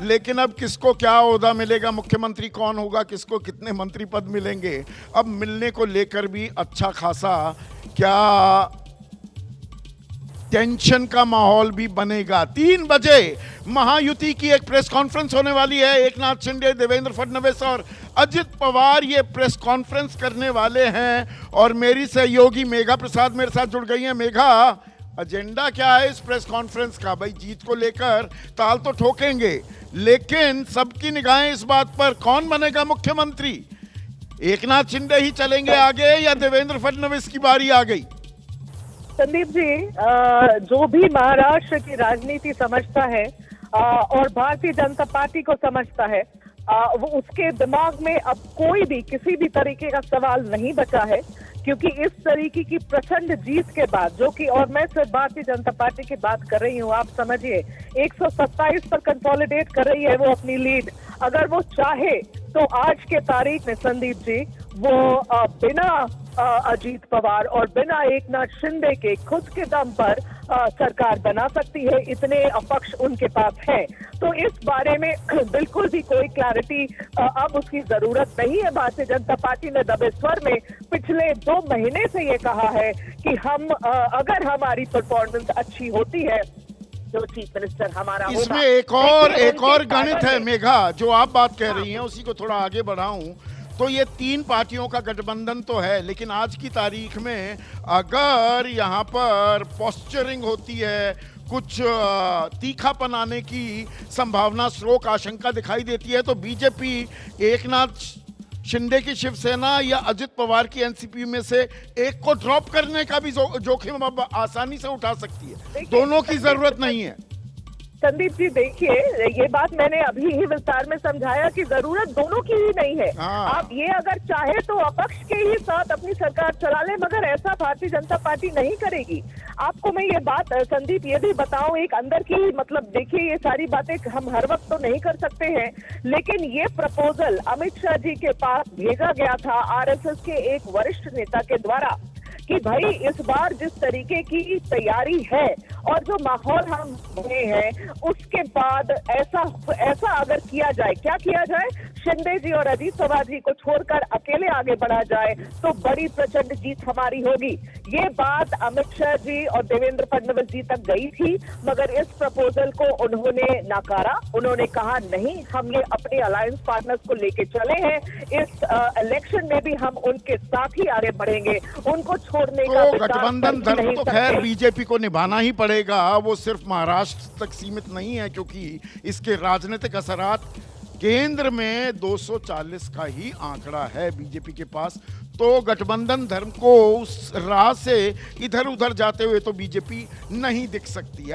लेकिन अब किसको क्या ओहदा मिलेगा, मुख्यमंत्री कौन होगा, किसको कितने मंत्री पद मिलेंगे, अब मिलने को लेकर भी अच्छा खासा क्या टेंशन का माहौल भी बनेगा। 3 बजे महायुति की एक प्रेस कॉन्फ्रेंस होने वाली है। एकनाथ शिंदे, देवेंद्र फडणवीस और अजित पवार ये प्रेस कॉन्फ्रेंस करने वाले हैं और मेरी सहयोगी मेघा प्रसाद मेरे साथ जुड़ गई हैं। मेघा, एजेंडा क्या है इस प्रेस कॉन्फ्रेंस का? भाई जीत को लेकर ताल तो ठोकेंगे, लेकिन सबकी निगाहें इस बात पर कौन बनेगा मुख्यमंत्री। एकनाथ शिंदे ही चलेंगे आगे या देवेंद्र फडणवीस की बारी आ गई? संदीप जी, जो भी महाराष्ट्र की राजनीति समझता है और भारतीय जनता पार्टी को समझता है, वो उसके दिमाग में अब कोई भी किसी भी तरीके का सवाल नहीं बचा है, क्योंकि इस तरीके की प्रचंड जीत के बाद, जो कि, और मैं सिर्फ भारतीय जनता पार्टी की बात कर रही हूँ, आप समझिए 127 पर कंसोलिडेट कर रही है वो अपनी लीड। अगर वो चाहे तो आज के तारीख में संदीप जी, वो बिना अजीत पवार और बिना एकनाथ शिंदे के खुद के दम पर सरकार बना सकती है। इतने पक्ष उनके पास है, तो इस बारे में बिल्कुल भी कोई क्लैरिटी अब उसकी जरूरत नहीं है। भारतीय जनता पार्टी ने दबे स्वर में पिछले 2 महीने से ये कहा है कि हम अगर हमारी परफॉर्मेंस अच्छी होती है तो चीफ मिनिस्टर हमारा होगा। इसमें एक और गणित है मेघा, जो आप बात कह रही हैं उसी को थोड़ा आगे बढ़ाऊं तो ये 3 पार्टियों का गठबंधन तो है, लेकिन आज की तारीख में अगर यहाँ पर पोस्चरिंग होती है, कुछ तीखापन आने की संभावना, श्रोक आशंका दिखाई देती है, तो बीजेपी एकनाथ शिंदे की शिवसेना या अजित पवार की एनसीपी में से एक को ड्रॉप करने का भी जोखिम अब आसानी से उठा सकती है। दोनों की जरूरत नहीं है। संदीप जी देखिए, ये बात मैंने अभी ही विस्तार में समझाया कि जरूरत दोनों की ही नहीं है। आप ये अगर चाहे तो अपक्ष के ही साथ अपनी सरकार चला ले, मगर ऐसा भारतीय जनता पार्टी नहीं करेगी। आपको मैं ये बात संदीप ये भी बताऊं, एक अंदर की, मतलब देखिए, ये सारी बातें हम हर वक्त तो नहीं कर सकते हैं, लेकिन ये प्रपोजल अमित शाह जी के पास भेजा गया था आरएसएस के एक वरिष्ठ नेता के द्वारा कि भाई इस बार जिस तरीके की तैयारी है और जो माहौल हम बने हैं, उसके बाद ऐसा अगर किया जाए, क्या किया जाए, शिंदे जी और अजीत पवार जी को छोड़कर अकेले आगे बढ़ा जाए तो बड़ी प्रचंड जीत हमारी होगी। ये बात अमित शाह जी और देवेंद्र फडणवीस जी तक गई थी, मगर इस प्रपोजल को उन्होंने नकारा। उन्होंने कहा नहीं, हम ये अपने अलायंस पार्टनर्स को लेके चले हैं, इस इलेक्शन में भी हम उनके साथ ही आगे बढ़ेंगे, उनको छोड़ने का गठबंधन धर्म तो खैर बीजेपी को निभाना ही पड़ेगा। वो सिर्फ महाराष्ट्र तक सीमित नहीं है, क्योंकि इसके राजनीतिक असरात केंद्र में 240 का ही आंकड़ा है बीजेपी के पास। तो गठबंधन धर्म को उस राह से इधर उधर जाते हुए तो बीजेपी नहीं दिख सकती है।